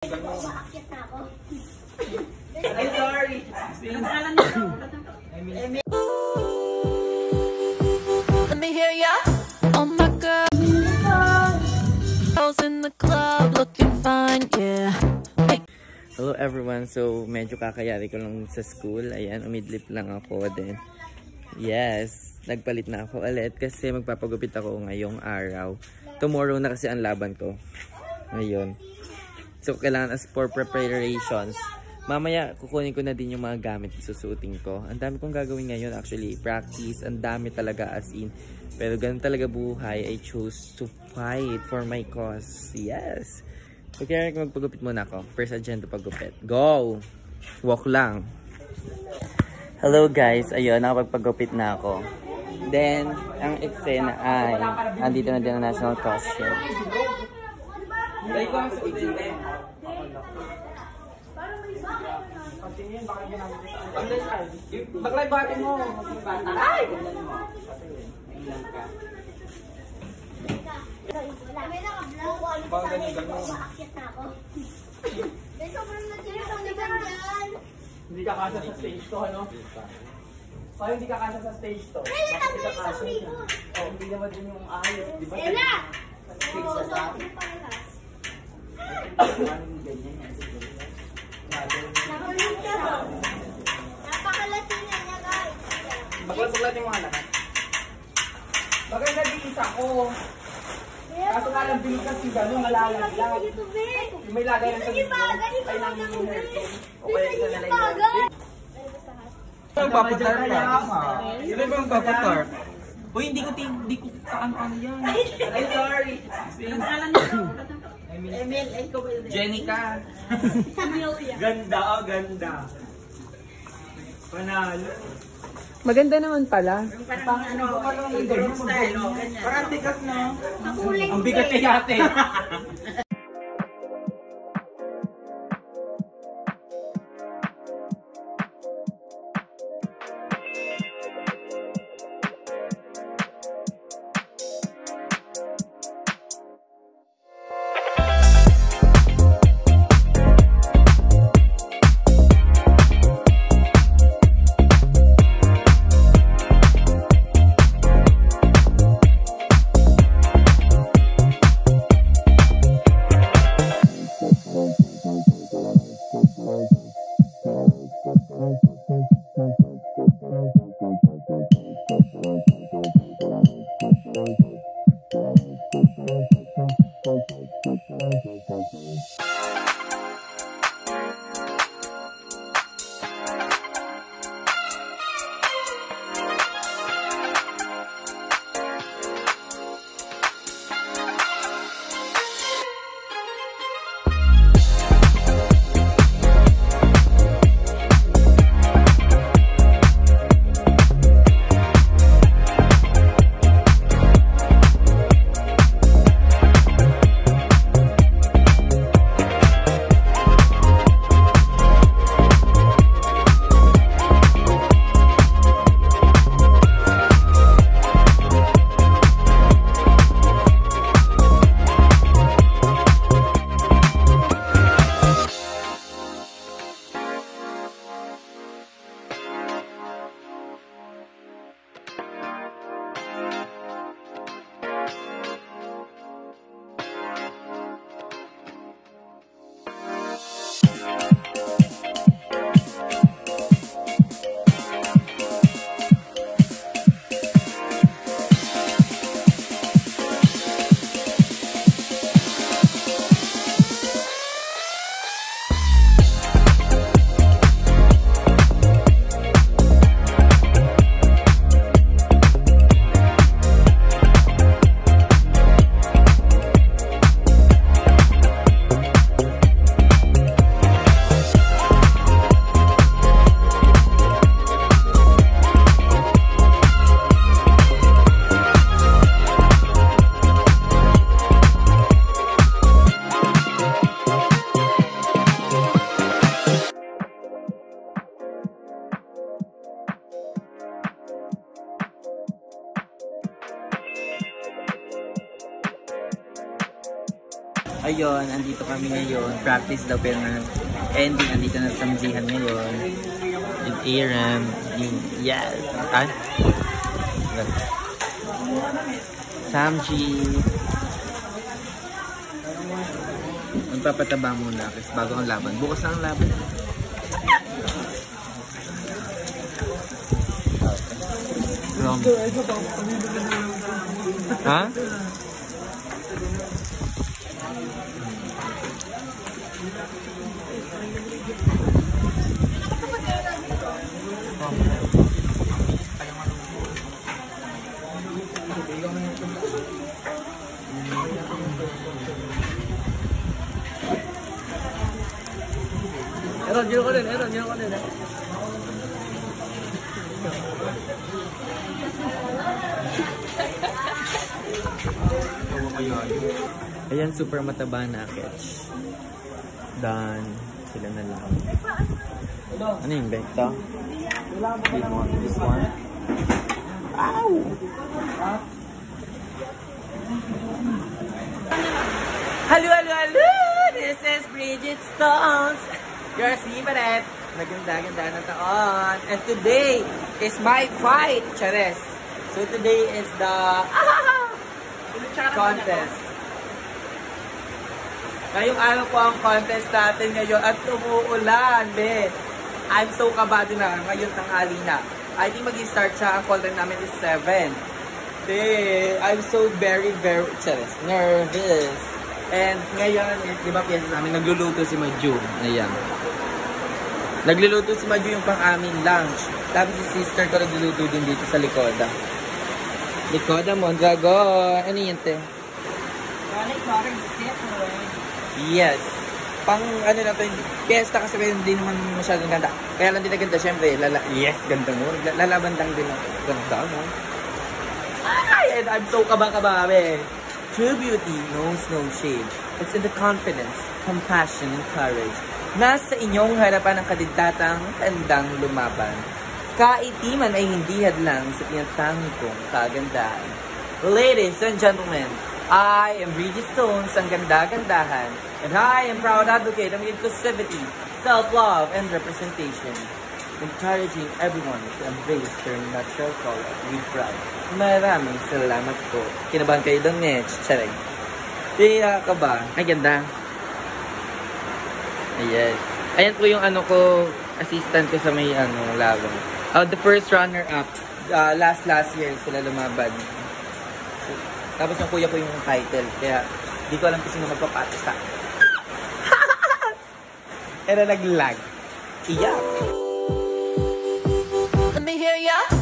Maakyat na ako. Ay, sorry. Let me hear ya. Oh my girls in the club looking fine, yeah. Hello everyone. So, medyo kakayari ko lang sa school. Ayan, umidlip lang ako din. Yes, nagpalit na ako ulit kasi magpapagupit ako ngayong araw. Tomorrow na kasi ang laban ko. Ngayon. So, kailangan as for preparations. Mamaya, kukunin ko na din yung mga gamit susuotin ko. Ang dami kong gagawin ngayon actually. Practice, ang dami talaga as in. Pero ganun talaga buhay. I chose to fight for my cause. Yes! Okay, magpagupit muna ako. First agenda pagupit. Go! Walk lang. Hello guys. Ayun, nakapagpagupit na ako. Then, ang eksena ay andito na din ang national costume. Baklay batin mo. Ay! May naka-vlog ko. Ano sa akin? Maakyat na ako. May sobrang natira kang nagandyan. Hindi ka kasya sa stage to, ano? Kaya hindi ka kasya sa stage to. Kaya lang may isang libo. Oh, hindi naman din yung ayos. Di ba? Ayun na! Stage Oo, sa so, lahat. hindi parehas. Napakalatina niya, guys. Baklat yung mga lahat. Bagay nag-iisa ko. Kaso nga lang bilis kasi gano'n, malalaglag. May lagay na sa video. Ay nang yung hairpin. Okay, isa na lang yung hairpin. Magpapatar pa. Sino ba magpapatar? Uy, hindi ko kaano yan. Ay, sorry. Emil, ikaw ba yun? Jenica. Ganda, oh, ganda. Panalo. Maganda naman pala. Parang ano, yung style, oh, ganyan. Parang tikas, no? Ang bigat ni ate. ayun, andito kami ngayon. Practice daw pero na ending, andito na sa samjihan ngayon. Yung Aaron, yung yes. Ay? Samji. Magpapataba muna kasi bago ang laban. Bukas na ang laban. Ha? Eron, yun ko din. Ayan, super mataba na catch. Done. Sila na lang. Ano yung bekta? This one? Ow! Hello! This is Bridget Stones. Your favorite. Maganda-ganda na taon. And today is my fight, Chares. So today is the contest. Ngayong araw po ang contest natin ngayon at umuulan, Ben. I'm so kabado na ngayon tanghali na. I think mag-start siya. Ang call time namin is 7. I'm so very nervous. And ngayon, di ba piyesa namin, nagluluto si Maju. Ayan. Nagluluto si Maju yung pang-amin lunch. Tapos si sister ko nagluluto din dito sa Likoda. Likoda Mondragon. Ano yun, te? Yes. Pang ano na to, piyesta kasi hindi naman masyadong ganda. Kaya lang din na ganda, syempre. Yes, ganda mo. Lalaban lang din ako. Ganda mo. Ay, and I'm so kabang-kababe. True beauty knows no shame. It's in the confidence, compassion, and courage. Nasa inyong harapan ang kadiddatang tandang lumaban. Kaitiman ay hindi hadlang sa tinatanging kong kagandahan. Ladies and gentlemen, I am Bridget Stones, ang ganda-gandahan, and I am proud advocate of inclusivity, self-love, and representation, encouraging everyone to embrace their natural color with pride. Maraming salamat po. Kinabahan kayo doon, Nech. Charay. Kaya ka ba? Ay, ganda. Ayan. Ayan po yung ano ko, assistant ko sa may laban. The first runner-up, last year sila lumaban. Tapos yung kuya ko yung title. Kaya, di ko alam kung sino magpapatsa. Era nag-lag. Iyak. Let me hear ya.